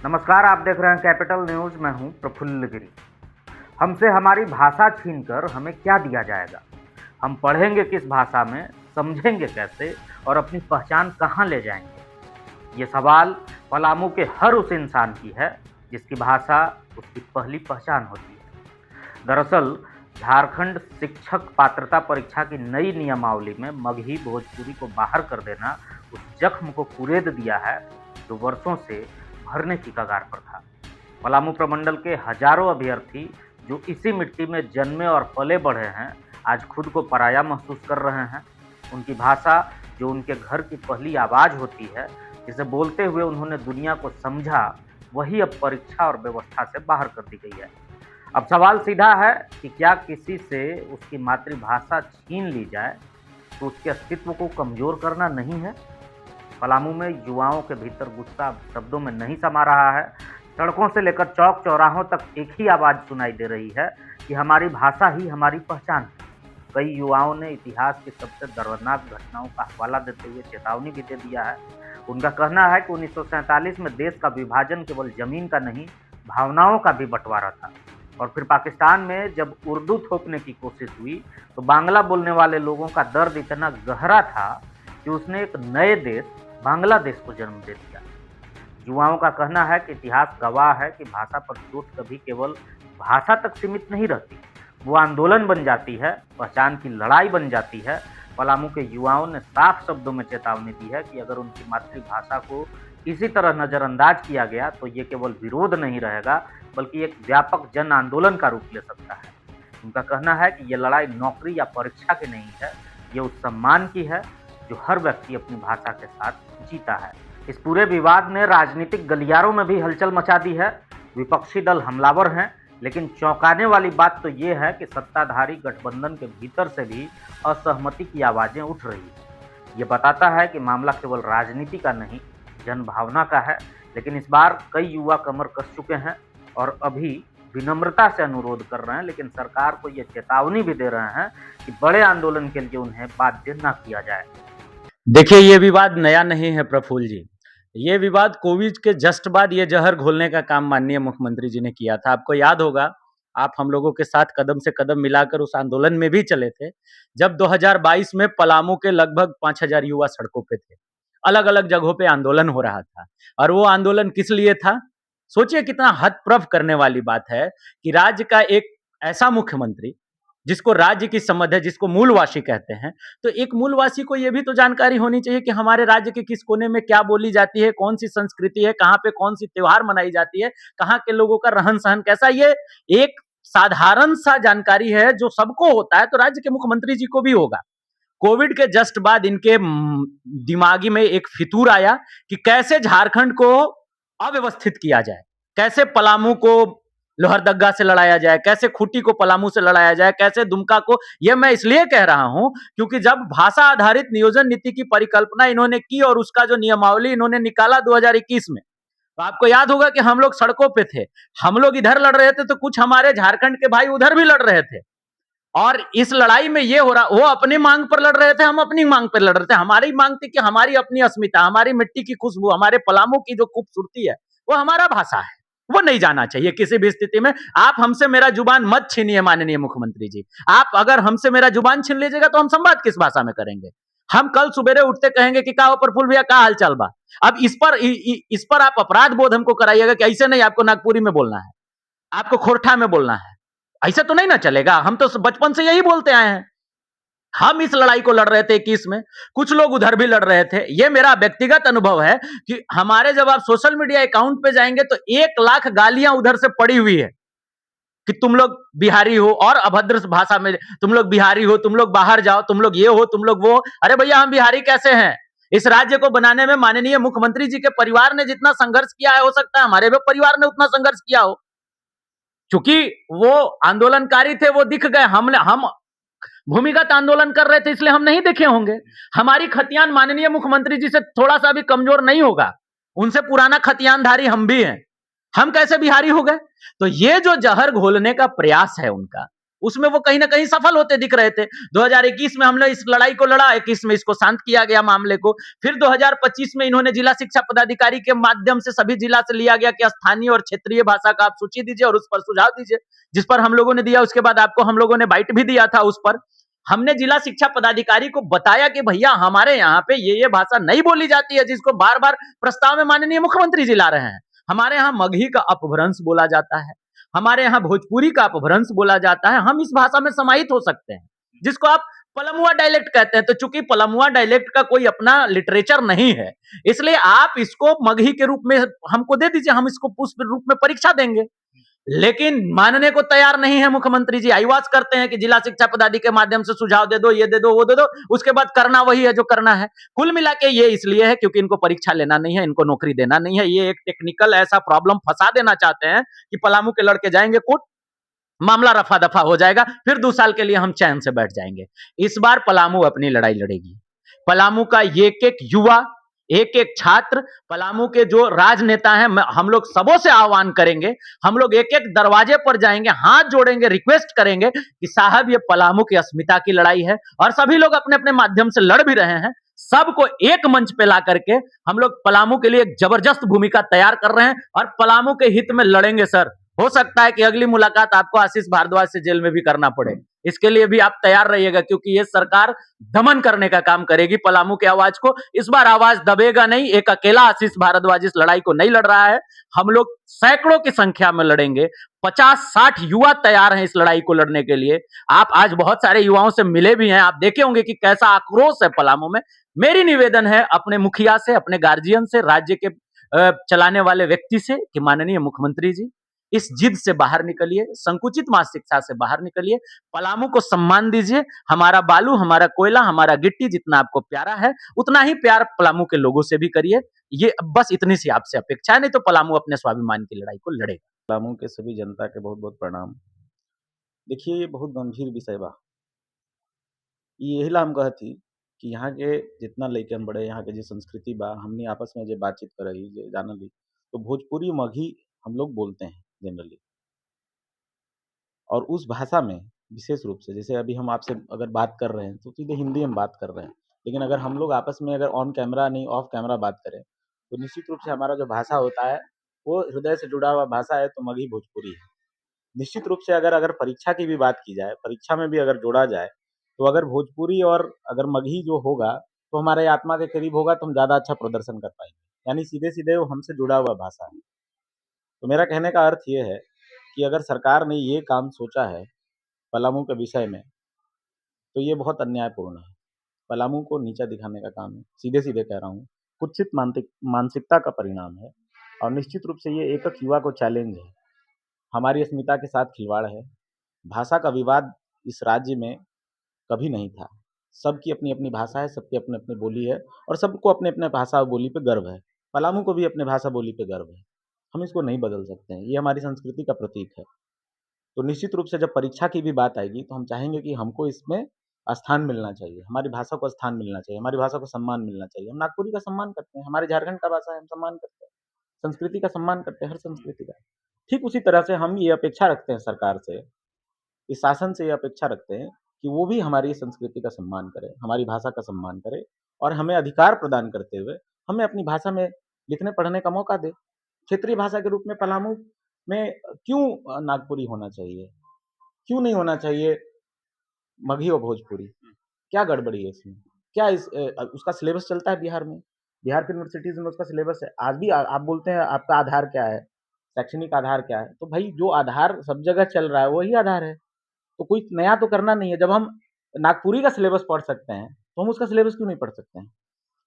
नमस्कार, आप देख रहे हैं कैपिटल न्यूज। मैं हूं प्रफुल्ल गिरी। हमसे हमारी भाषा छीनकर हमें क्या दिया जाएगा? हम पढ़ेंगे किस भाषा में, समझेंगे कैसे और अपनी पहचान कहां ले जाएंगे? ये सवाल पलामू के हर उस इंसान की है जिसकी भाषा उसकी पहली पहचान होती है। दरअसल झारखंड शिक्षक पात्रता परीक्षा की नई नियमावली में मगही भोजपुरी को बाहर कर देना उस जख्म को कुरेद दिया है जो वर्षों से भरने की कगार पर था। पलामू प्रमंडल के हजारों अभ्यर्थी जो इसी मिट्टी में जन्मे और पले बढ़े हैं, आज खुद को पराया महसूस कर रहे हैं। उनकी भाषा जो उनके घर की पहली आवाज़ होती है, जिसे बोलते हुए उन्होंने दुनिया को समझा, वही अब परीक्षा और व्यवस्था से बाहर कर दी गई है। अब सवाल सीधा है कि क्या किसी से उसकी मातृभाषा छीन ली जाए तो उसके अस्तित्व को कमज़ोर करना नहीं है? पलामू में युवाओं के भीतर गुस्सा शब्दों में नहीं समा रहा है। सड़कों से लेकर चौक चौराहों तक एक ही आवाज़ सुनाई दे रही है कि हमारी भाषा ही हमारी पहचान है। कई युवाओं ने इतिहास की सबसे दर्दनाक घटनाओं का हवाला देते हुए चेतावनी भी दे दिया है। उनका कहना है कि 1947 में देश का विभाजन केवल जमीन का नहीं, भावनाओं का भी बंटवारा था। और फिर पाकिस्तान में जब उर्दू थोपने की कोशिश हुई तो बांग्ला बोलने वाले लोगों का दर्द इतना गहरा था कि उसने एक नए देश बांग्लादेश को जन्म दे दिया। युवाओं का कहना है कि इतिहास गवाह है कि भाषा पर चोट कभी केवल भाषा तक सीमित नहीं रहती, वो आंदोलन बन जाती है, पहचान की लड़ाई बन जाती है। पलामू के युवाओं ने साफ शब्दों में चेतावनी दी है कि अगर उनकी मातृभाषा को इसी तरह नज़रअंदाज किया गया तो ये केवल विरोध नहीं रहेगा, बल्कि एक व्यापक जन आंदोलन का रूप ले सकता है। उनका कहना है कि ये लड़ाई नौकरी या परीक्षा की नहीं है, ये उस सम्मान की है जो हर व्यक्ति अपनी भाषा के साथ जीता है। इस पूरे विवाद ने राजनीतिक गलियारों में भी हलचल मचा दी है। विपक्षी दल हमलावर हैं, लेकिन चौंकाने वाली बात तो ये है कि सत्ताधारी गठबंधन के भीतर से भी असहमति की आवाज़ें उठ रही हैं। ये बताता है कि मामला केवल राजनीति का नहीं, जनभावना का है। लेकिन इस बार कई युवा कमर कस चुके हैं और अभी विनम्रता से अनुरोध कर रहे हैं, लेकिन सरकार को ये चेतावनी भी दे रहे हैं कि बड़े आंदोलन के लिए उन्हें बाध्य न किया जाए। देखिए, ये विवाद नया नहीं है प्रफुल्ल जी। ये विवाद कोविड के जस्ट बाद ये जहर घोलने का काम माननीय मुख्यमंत्री जी ने किया था। आपको याद होगा, आप हम लोगों के साथ कदम से कदम मिलाकर उस आंदोलन में भी चले थे, जब 2022 में पलामू के लगभग 5000 युवा सड़कों पे थे। अलग-अलग जगहों पे आंदोलन हो रहा था और वो आंदोलन किस लिए था? सोचिए कितना हतप्रभ करने वाली बात है कि राज्य का एक ऐसा मुख्यमंत्री जिसको राज्य की समझ है, जिसको मूलवासी कहते हैं, तो एक मूलवासी को ये भी तो जानकारी होनी चाहिए कि हमारे राज्य के किस कोने में क्या बोली जाती है, कौन सी संस्कृति है, कहाँ पे कौन सी त्योहार मनाई जाती है, कहाँ के लोगों का रहन सहन कैसा। ये एक साधारण सा जानकारी है जो सबको होता है, तो राज्य के मुख्यमंत्री जी को भी होगा। कोविड के जस्ट बाद इनके दिमागी में एक फितूर आया कि कैसे झारखंड को अव्यवस्थित किया जाए, कैसे पलामू को लोहरदग्गा से लड़ाया जाए, कैसे खूंटी को पलामू से लड़ाया जाए, कैसे दुमका को। ये मैं इसलिए कह रहा हूं क्योंकि जब भाषा आधारित नियोजन नीति की परिकल्पना इन्होंने की और उसका जो नियमावली इन्होंने निकाला 2021 में, तो आपको याद होगा कि हम लोग सड़कों पे थे। हम लोग इधर लड़ रहे थे तो कुछ हमारे झारखंड के भाई उधर भी लड़ रहे थे और इस लड़ाई में ये हो रहा, वो अपनी मांग पर लड़ रहे थे, हम अपनी मांग पर लड़ रहे थे। हमारी मांग थी कि हमारी अपनी अस्मिता, हमारी मिट्टी की खुशबू, हमारे पलामू की जो खूबसूरती है वो हमारा भाषा है, वो नहीं जाना चाहिए किसी भी स्थिति में। आप हमसे मेरा जुबान मत छीनिए माननीय मुख्यमंत्री जी। आप अगर हमसे मेरा जुबान छीन लीजिएगा तो हम संवाद किस भाषा में करेंगे? हम कल सुबेरे उठते कहेंगे कि का प्रफुल्ल भैया का हाल चाल बा। अब इस पर आप अपराध बोध हमको कराइएगा कि ऐसे नहीं, आपको नागपुरी में बोलना है, आपको खोरठा में बोलना है। ऐसा तो नहीं ना चलेगा। हम तो बचपन से यही बोलते आए हैं। हम इस लड़ाई को लड़ रहे थे 21 में, कुछ लोग उधर भी लड़ रहे थे। ये मेरा व्यक्तिगत अनुभव है कि हमारे जब आप सोशल मीडिया अकाउंट पे जाएंगे तो 1 लाख गालियां उधर से पड़ी हुई है कि तुम लोग बिहारी हो और अभद्र भाषा में, तुम लोग बिहारी हो, तुम लोग बाहर जाओ, तुम लोग ये हो, तुम लोग वो। अरे भैया, हम बिहारी कैसे हैं? इस राज्य को बनाने में माननीय मुख्यमंत्री जी के परिवार ने जितना संघर्ष किया है, हो सकता है हमारे भी परिवार ने उतना संघर्ष किया हो। क्योंकि वो आंदोलनकारी थे, वो दिख गए। हम भूमिगत आंदोलन कर रहे थे, इसलिए हम नहीं देखे होंगे। हमारी खतियान माननीय मुख्यमंत्री जी से थोड़ा सा भी कमजोर नहीं होगा। उनसे पुराना खतियानधारी हम भी हैं। हम कैसे बिहारी हो गए? तो ये जो जहर घोलने का प्रयास है उनका, उसमें वो कहीं ना कहीं सफल होते दिख रहे थे। 2021 में हमने इस लड़ाई को लड़ा, 21 में इसको शांत किया गया मामले को। फिर 2025 में इन्होंने जिला शिक्षा पदाधिकारी के माध्यम से सभी जिला से लिया गया कि स्थानीय और क्षेत्रीय भाषा का आप सूची दीजिए और उस पर सुझाव दीजिए, जिस पर हम लोगों ने दिया। उसके बाद आपको हम लोगों ने बाइट भी दिया था उस पर। हमने जिला शिक्षा पदाधिकारी को बताया कि भैया हमारे यहाँ पे ये भाषा नहीं बोली जाती है, जिसको बार बार प्रस्ताव में माननीय मुख्यमंत्री जी ला रहे हैं। हमारे यहाँ मगही का अपभ्रंश बोला जाता है, हमारे यहाँ भोजपुरी का अपभ्रंश बोला जाता है, हम इस भाषा में समाहित हो सकते हैं, जिसको आप पलमुआ डायलेक्ट कहते हैं। तो चूंकि पलमुआ डायलेक्ट का कोई अपना लिटरेचर नहीं है, इसलिए आप इसको मगही के रूप में हमको दे दीजिए, हम इसको पुष्प रूप में परीक्षा देंगे। लेकिन मानने को तैयार नहीं है मुख्यमंत्री जी। आईवास करते हैं कि जिला शिक्षा पदाधिकारी के माध्यम से सुझाव दे दो, ये दे दो, वो दे दो, उसके बाद करना वही है जो करना है। कुल मिला के ये इसलिए है क्योंकि इनको परीक्षा लेना नहीं है, इनको नौकरी देना नहीं है। ये एक टेक्निकल ऐसा प्रॉब्लम फंसा देना चाहते हैं कि पलामू के लड़के जाएंगे कोर्ट, मामला रफा दफा हो जाएगा, फिर 2 साल के लिए हम चैन से बैठ जाएंगे। इस बार पलामू अपनी लड़ाई लड़ेगी। पलामू का एक एक युवा, एक एक छात्र, पलामू के जो राजनेता हैं, हम लोग सबों से आह्वान करेंगे, हम लोग एक एक दरवाजे पर जाएंगे, हाथ जोड़ेंगे, रिक्वेस्ट करेंगे कि साहब ये पलामू की अस्मिता की लड़ाई है और सभी लोग अपने अपने माध्यम से लड़ भी रहे हैं। सबको एक मंच पे ला करके हम लोग पलामू के लिए एक जबरदस्त भूमिका तैयार कर रहे हैं और पलामू के हित में लड़ेंगे सर। हो सकता है कि अगली मुलाकात आपको आशीष भारद्वाज से जेल में भी करना पड़े, इसके लिए भी आप तैयार रहिएगा, क्योंकि ये सरकार दमन करने का काम करेगी पलामू की आवाज को। इस बार आवाज दबेगा नहीं, एक अकेला आशीष भारद्वाज इस लड़ाई को नहीं लड़ रहा है, हम लोग सैकड़ों की संख्या में लड़ेंगे। 50-60 युवा तैयार हैं इस लड़ाई को लड़ने के लिए। आप आज बहुत सारे युवाओं से मिले भी हैं, आप देखे होंगे कि कैसा आक्रोश है पलामू में। मेरी निवेदन है अपने मुखिया से, अपने गार्जियन से, राज्य के चलाने वाले व्यक्ति से कि माननीय मुख्यमंत्री जी इस जिद से बाहर निकलिए, संकुचित मानसिकता से बाहर निकलिए, पलामू को सम्मान दीजिए। हमारा बालू, हमारा कोयला, हमारा गिट्टी जितना आपको प्यारा है, उतना ही प्यार पलामू के लोगों से भी करिए। ये बस इतनी सी आपसे अपेक्षा है, नहीं तो पलामू अपने स्वाभिमान की लड़ाई को लड़ेगा। पलामू के सभी जनता के बहुत बहुत प्रणाम। देखिए ये बहुत गंभीर विषय बा। यही ला हम कहती कि यहाँ के जितना लइकन बड़े, यहाँ के जो संस्कृति बा, हमनी आपस में जो बातचीत करही, जे जानली, तो भोजपुरी मगही हम लोग बोलते हैं जनरली। और उस भाषा में विशेष रूप से, जैसे अभी हम आपसे अगर बात कर रहे हैं तो सीधे हिंदी में बात कर रहे हैं, लेकिन अगर हम लोग आपस में अगर ऑन कैमरा नहीं ऑफ कैमरा बात करें, तो निश्चित रूप से हमारा जो भाषा होता है वो हृदय से जुड़ा हुआ भाषा है, तो मगही भोजपुरी है। निश्चित रूप से अगर अगर परीक्षा की भी बात की जाए, परीक्षा में भी अगर जोड़ा जाए, तो अगर भोजपुरी और अगर मगही जो होगा, तो हमारे आत्मा के करीब होगा, तो हम ज़्यादा अच्छा प्रदर्शन कर पाएंगे। यानी सीधे-सीधे वो हमसे जुड़ा हुआ भाषा है। तो मेरा कहने का अर्थ ये है कि अगर सरकार ने ये काम सोचा है पलामू के विषय में, तो ये बहुत अन्यायपूर्ण है। पलामू को नीचा दिखाने का काम है, सीधे-सीधे कह रहा हूँ। कुत्सित मानसिकता का परिणाम है और निश्चित रूप से ये एकक युवा को चैलेंज है। हमारी अस्मिता के साथ खिलवाड़ है। भाषा का विवाद इस राज्य में कभी नहीं था। सबकी अपनी-अपनी भाषा है, सबकी अपनी-अपनी बोली है और सबको अपने-अपने भाषा और बोली पे गर्व है। पलामू को भी अपने भाषा बोली पे गर्व है। हम इसको नहीं बदल सकते हैं, ये हमारी संस्कृति का प्रतीक है। तो निश्चित रूप से जब परीक्षा की भी बात आएगी, तो हम चाहेंगे कि हमको इसमें स्थान मिलना चाहिए, हमारी भाषा को स्थान मिलना चाहिए, हमारी भाषा को सम्मान मिलना चाहिए। हम नागपुरी का सम्मान करते हैं, हमारे झारखंड का भाषा है, हम सम्मान करते हैं। संस्कृति का सम्मान करते हैं, हर संस्कृति का। ठीक उसी तरह से हम ये अपेक्षा रखते हैं सरकार से, इस शासन से ये अपेक्षा रखते हैं कि वो भी हमारी संस्कृति का सम्मान करे, हमारी भाषा का सम्मान करे और हमें अधिकार प्रदान करते हुए हमें अपनी भाषा में लिखने पढ़ने का मौका दे। क्षेत्रीय भाषा के रूप में पलामू में क्यों नागपुरी होना चाहिए? क्यों नहीं होना चाहिए मगही और भोजपुरी? क्या गड़बड़ी है इसमें? क्या उसका सिलेबस चलता है बिहार में? बिहार की यूनिवर्सिटीज़ में उसका सिलेबस है। आज भी आप बोलते हैं आपका आधार क्या है? शैक्षणिक आधार क्या है? तो भाई जो आधार सब जगह चल रहा है वही आधार है। तो कोई नया तो करना नहीं है। जब हम नागपुरी का सिलेबस पढ़ सकते हैं, तो हम उसका सिलेबस क्यों नहीं पढ़ सकते हैं?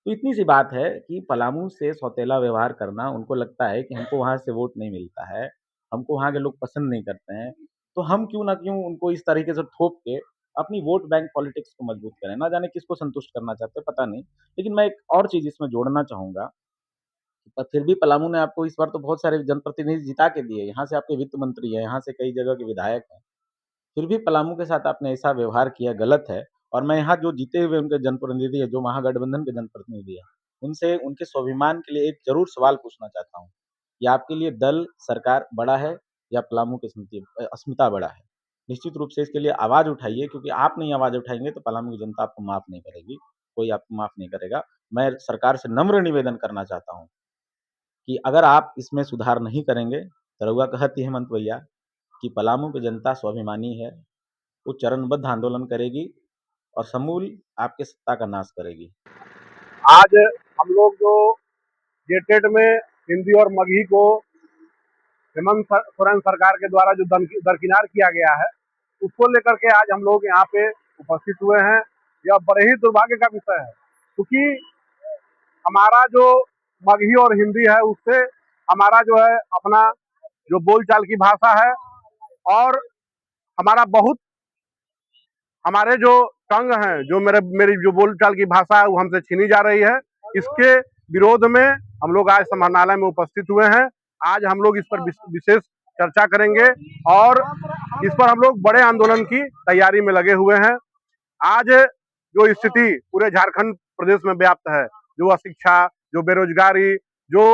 तो इतनी सी बात है कि पलामू से सौतेला व्यवहार करना, उनको लगता है कि हमको वहाँ से वोट नहीं मिलता है, हमको वहाँ के लोग पसंद नहीं करते हैं, तो हम क्यों ना क्यों उनको इस तरीके से थोप के अपनी वोट बैंक पॉलिटिक्स को मजबूत करें। ना जाने किसको संतुष्ट करना चाहते हैं, पता नहीं। लेकिन मैं एक और चीज़ इसमें जोड़ना चाहूँगा, पर फिर भी पलामू ने आपको इस बार तो बहुत सारे जनप्रतिनिधि जिता के दिए। यहाँ से आपके वित्त मंत्री हैं, यहाँ से कई जगह के विधायक हैं। फिर भी पलामू के साथ आपने ऐसा व्यवहार किया, गलत है। और मैं यहाँ जो जीते हुए उनके जनप्रतिनिधि हैं, जो महागठबंधन के जनप्रतिनिधि हैं, उनसे उनके स्वाभिमान के लिए एक ज़रूर सवाल पूछना चाहता हूँ कि आपके लिए दल, सरकार बड़ा है या पलामू की अस्मिता बड़ा है? निश्चित रूप से इसके लिए आवाज़ उठाइए, क्योंकि आप नहीं आवाज़ उठाएँगे तो पलामू की जनता आपको माफ़ नहीं करेगी, कोई आपको माफ़ नहीं करेगा। मैं सरकार से नम्र निवेदन करना चाहता हूँ कि अगर आप इसमें सुधार नहीं करेंगे, तो रउआ कहत हेमंत भैया कि पलामू की जनता स्वाभिमानी है, वो चरणबद्ध आंदोलन करेगी और समूल आपके सत्ता का नाश करेगी। आज हम लोग जो जेटेट में हिंदी और मगही को हेमंत सोरेन सरकार के द्वारा जो दरकिनार किया गया है, उसको लेकर के आज हम लोग यहाँ पे उपस्थित हुए हैं। यह बड़े ही दुर्भाग्य का विषय है, क्योंकि हमारा जो मगही और हिंदी है उससे हमारा जो है अपना जो बोलचाल की भाषा है, और हमारा बहुत हमारे जो टंग हैं, जो मेरी जो बोलचाल की भाषा है वो हमसे छीनी जा रही है। इसके विरोध में हम लोग आज समाहरणालय में उपस्थित हुए हैं। आज हम लोग इस पर विशेष चर्चा करेंगे और इस पर हम लोग बड़े आंदोलन की तैयारी में लगे हुए हैं। आज जो स्थिति पूरे झारखंड प्रदेश में व्याप्त है, जो अशिक्षा, जो बेरोजगारी, जो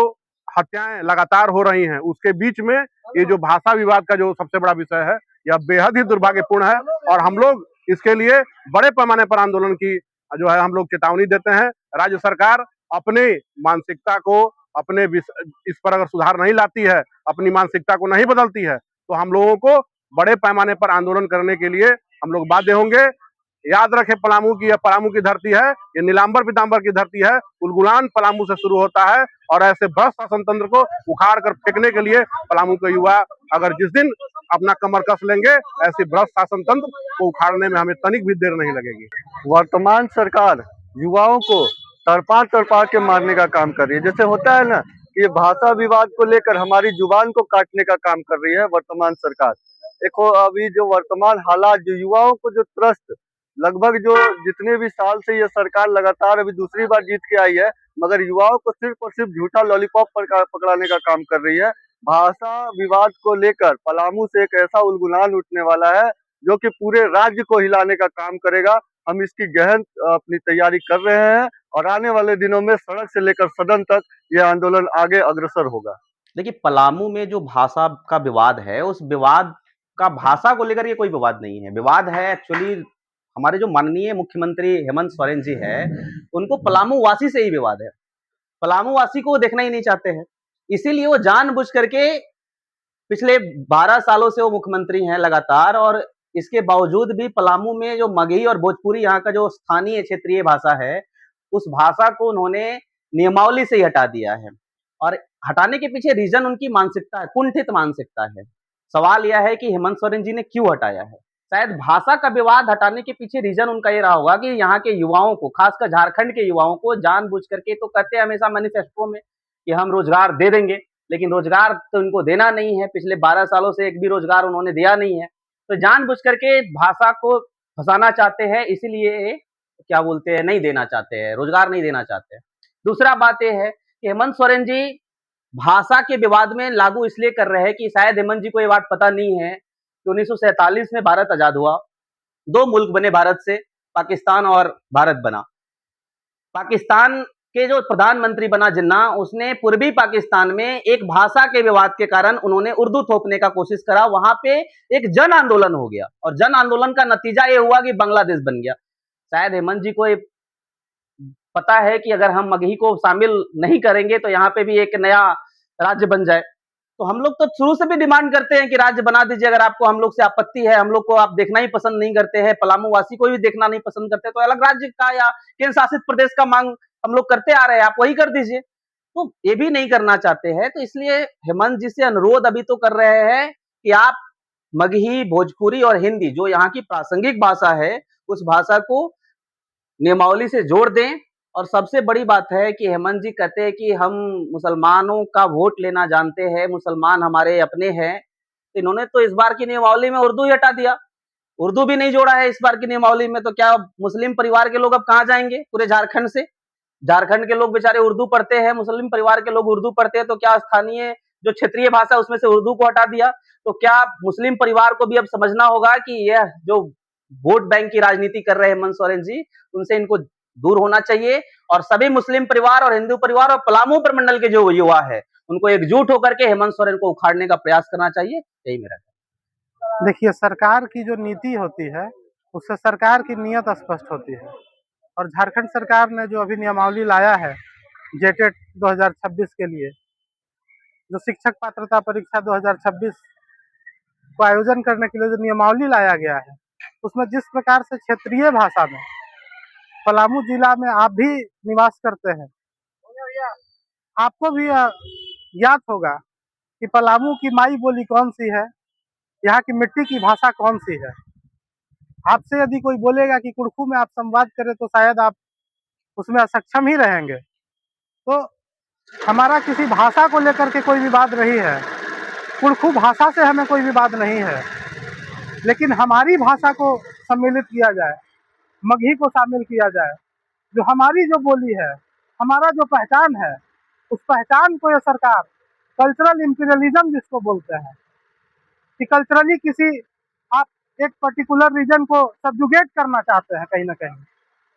हत्याएं लगातार हो रही हैं, उसके बीच में ये जो भाषा विवाद का जो सबसे बड़ा विषय है, यह बेहद ही दुर्भाग्यपूर्ण है और हम लोग इसके लिए बड़े पैमाने पर आंदोलन की जो है हम लोग चेतावनी देते हैं। राज्य सरकार अपने मानसिकता को अपने इस पर अगर सुधार नहीं लाती है, अपनी मानसिकता को नहीं बदलती है, तो हम लोगों को बड़े पैमाने पर आंदोलन करने के लिए हम लोग बाध्य होंगे। याद रखें, पलामू की धरती है, ये नीलांबर पीतांबर की धरती है। उलगुलान पलामू से शुरू होता है और ऐसे भ्रष्ट शासन तंत्र को उखाड़ कर फेंकने के लिए पलामू के युवा अगर जिस दिन अपना कमर कस लेंगे, ऐसी भ्रष्ट शासन तंत्र को उखाड़ने में हमें तनिक भी देर नहीं लगेगी। वर्तमान सरकार युवाओं को तड़पा तड़पा के मारने का काम कर रही है। जैसे होता है ना कि ये भाषा विवाद को लेकर हमारी जुबान को काटने का काम कर रही है वर्तमान सरकार। देखो अभी जो वर्तमान हालात, जो युवाओं को जो त्रस्त, लगभग जो जितने भी साल से ये सरकार लगातार अभी दूसरी बार जीत के आई है, मगर युवाओं को सिर्फ और सिर्फ झूठा लॉलीपॉप पकड़ाने का काम कर रही है। भाषा विवाद को लेकर पलामू से एक ऐसा उलगुलान उठने वाला है जो कि पूरे राज्य को हिलाने का काम करेगा। हम इसकी गहन अपनी तैयारी कर रहे हैं और आने वाले दिनों में सड़क से लेकर सदन तक ये आंदोलन आगे अग्रसर होगा। देखिए, पलामू में जो भाषा का विवाद है, उस विवाद का भाषा को लेकर ये कोई विवाद नहीं है। विवाद है एक्चुअली हमारे जो माननीय मुख्यमंत्री हेमंत सोरेन जी है, उनको पलामू वासी से ही विवाद है। पलामू वासी को वो देखना ही नहीं चाहते हैं, इसीलिए वो जानबूझ करके पिछले 12 सालों से वो मुख्यमंत्री हैं लगातार, और इसके बावजूद भी पलामू में जो मगही और भोजपुरी यहाँ का जो स्थानीय क्षेत्रीय भाषा है, उस भाषा को उन्होंने नियमावली से ही हटा दिया है। और हटाने के पीछे रीजन उनकी मानसिकता है, कुंठित मानसिकता है। सवाल यह है कि हेमंत सोरेन जी ने क्यों हटाया है? शायद भाषा का विवाद हटाने के पीछे रीजन उनका ये रहा होगा कि यहाँ के युवाओं को, खासकर झारखंड के युवाओं को जानबूझ करके, तो कहते हैं हमेशा मैनिफेस्टो में कि हम रोजगार दे देंगे, लेकिन रोजगार तो इनको देना नहीं है। पिछले 12 सालों से एक भी रोजगार उन्होंने दिया नहीं है। तो जानबूझ करके भाषा को फंसाना चाहते हैं, इसीलिए क्या बोलते हैं, नहीं देना चाहते हैं, रोजगार नहीं देना चाहते हैं। दूसरा बात यह है कि हेमंत सोरेन जी भाषा के विवाद में लागू इसलिए कर रहे हैं कि शायद हेमंत जी को ये बात पता नहीं है कि 1947 में भारत आजाद हुआ, 2 मुल्क बने भारत से, पाकिस्तान और भारत बना। पाकिस्तान के जो प्रधानमंत्री बना जिन्ना, उसने पूर्वी पाकिस्तान में एक भाषा के विवाद के कारण उन्होंने उर्दू थोपने का कोशिश करा। वहां पे एक जन आंदोलन हो गया और जन आंदोलन का नतीजा ये हुआ कि बांग्लादेश बन गया। शायद हेमंत जी को पता है कि अगर हम मगही को शामिल नहीं करेंगे तो यहाँ पे भी एक नया राज्य बन जाए। तो हम लोग तो शुरू से भी डिमांड करते हैं कि राज्य बना दीजिए, अगर आपको हम लोग से आपत्ति है, हम लोग को आप देखना ही पसंद नहीं करते हैं, पलामू वासी को भी देखना नहीं पसंद करते, तो अलग राज्य का या केंद्र शासित प्रदेश का मांग हम लोग करते आ रहे हैं, आप वही कर दीजिए। तो ये भी नहीं करना चाहते हैं, तो इसलिए हेमंत जी से अनुरोध अभी तो कर रहे हैं कि आप मगही, भोजपुरी और हिंदी जो यहाँ की प्रासंगिक भाषा है, उस भाषा को नियमावली से जोड़ दें। और सबसे बड़ी बात है कि हेमंत जी कहते हैं कि हम मुसलमानों का वोट लेना जानते हैं, मुसलमान हमारे अपने हैं, तो इन्होंने तो इस बार की नियमावली में उर्दू ही हटा दिया, उर्दू भी नहीं जोड़ा है इस बार की नियमावली में। तो क्या मुस्लिम परिवार के लोग अब कहाँ जाएंगे? पूरे झारखंड से, झारखंड के लोग बेचारे उर्दू पढ़ते हैं, मुस्लिम परिवार के लोग उर्दू पढ़ते हैं, तो क्या स्थानीय जो क्षेत्रीय भाषा उसमें से उर्दू को हटा दिया? तो क्या मुस्लिम परिवार को भी अब समझना होगा कि यह जो वोट बैंक की राजनीति कर रहे हैं हेमंत सोरेन जी, उनसे इनको दूर होना चाहिए, और सभी मुस्लिम परिवार और हिंदू परिवार और पलामू प्रमंडल के जो युवा है, उनको एकजुट होकर के हेमंत सोरेन को उखाड़ने का प्रयास करना चाहिए। यही मेरा देखिए, सरकार की जो नीति होती है, उससे सरकार की नीयत स्पष्ट होती है और झारखंड सरकार ने जो अभी नियमावली लाया है, जेटेट 2026 के लिए, जो शिक्षक पात्रता परीक्षा 2026 को आयोजन करने के लिए जो नियमावली लाया गया है, उसमें जिस प्रकार से क्षेत्रीय भाषा में पलामू जिला में आप भी निवास करते हैं, आपको भी ज्ञात होगा कि पलामू की माई बोली कौन सी है, यहाँ की मिट्टी की भाषा कौन सी है। आपसे यदि कोई बोलेगा कि कुड़खू में आप संवाद करें तो शायद आप उसमें असक्षम ही रहेंगे। तो हमारा किसी भाषा को लेकर के कोई विवाद नहीं है, कुड़खू भाषा से हमें कोई विवाद नहीं है, लेकिन हमारी भाषा को सम्मिलित किया जाए, मगही को शामिल किया जाए, जो हमारी जो बोली है, हमारा जो पहचान है, उस पहचान को ये सरकार कल्चरल इंपीरियलिज्म जिसको बोलते हैं कि कल्चरली किसी आप एक पर्टिकुलर रीजन को सब्जुगेट करना चाहते हैं, कहीं ना कहीं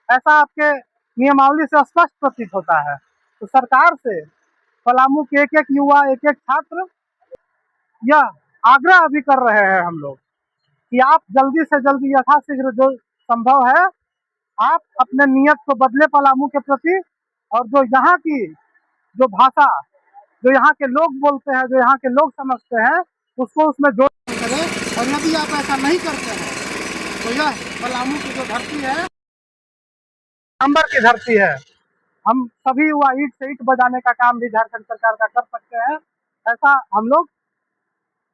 ऐसा आपके नियमावली से स्पष्ट प्रतीत होता है। तो सरकार से पलामू के एक एक युवा, एक एक छात्र यह आग्रह अभी कर रहे हैं हम लोग कि आप जल्दी से जल्दी यथाशीघ्र जो संभव है आप अपने नियत को बदले पलामू के प्रति, और जो यहाँ की जो भाषा जो यहाँ के लोग बोलते हैं, जो यहाँ के लोग समझते हैं, उसको उसमें जोड़ करें। और यदि आप ऐसा नहीं करते हैं तो यह पलामू की जो धरती है, नंबर की धरती है। हम सभी युवा ईंट से ईंट बजाने का काम भी झारखंड सरकार का कर सकते हैं, ऐसा हम लोग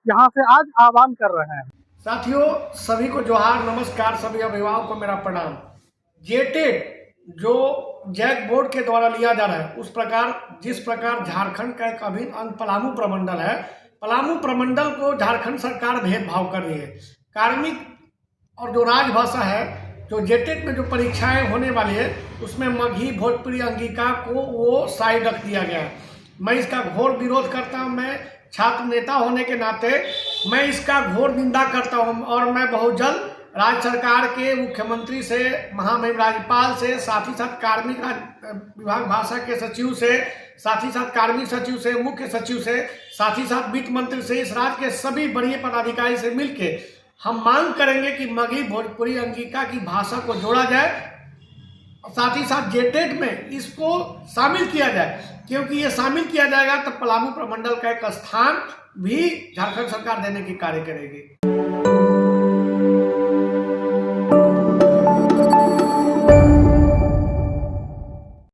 यहाँ से आज आह्वान कर रहे हैं। साथियों, सभी को जोहार, नमस्कार, सभी अभिभावकों को मेरा प्रणाम। जेटेट जो जैक बोर्ड के द्वारा लिया जा रहा है, उस प्रकार जिस प्रकार झारखंड का एक अभिन्न अंग पलामू प्रमंडल है, पलामू प्रमंडल को झारखंड सरकार भेदभाव कर रही है। कार्मिक और जो राजभाषा है, जो जेटेट में जो परीक्षाएं होने वाली है, उसमें मगही, भोजपुरी, अंगिका को वो साइड रख दिया गया है। मैं इसका घोर विरोध करता हूँ। मैं छात्र नेता होने के नाते मैं इसका घोर निंदा करता हूँ और मैं बहुत जल्द राज्य सरकार के मुख्यमंत्री से, महामहिम राज्यपाल से, साथ ही साथ कार्मिक विभाग भाषा के सचिव से, साथ ही साथ कार्मिक सचिव से, मुख्य सचिव से, साथ ही साथ वित्त मंत्री से, इस राज्य के सभी बड़े पदाधिकारी से मिलके हम मांग करेंगे कि मगही, भोजपुरी, अंगिका की भाषा को जोड़ा जाए, साथ ही साथ जेटेट में इसको शामिल किया जाए, क्योंकि ये शामिल किया जाएगा तो पलामू प्रमंडल का एक स्थान भी झारखंड सरकार देने की कार्य करेगी।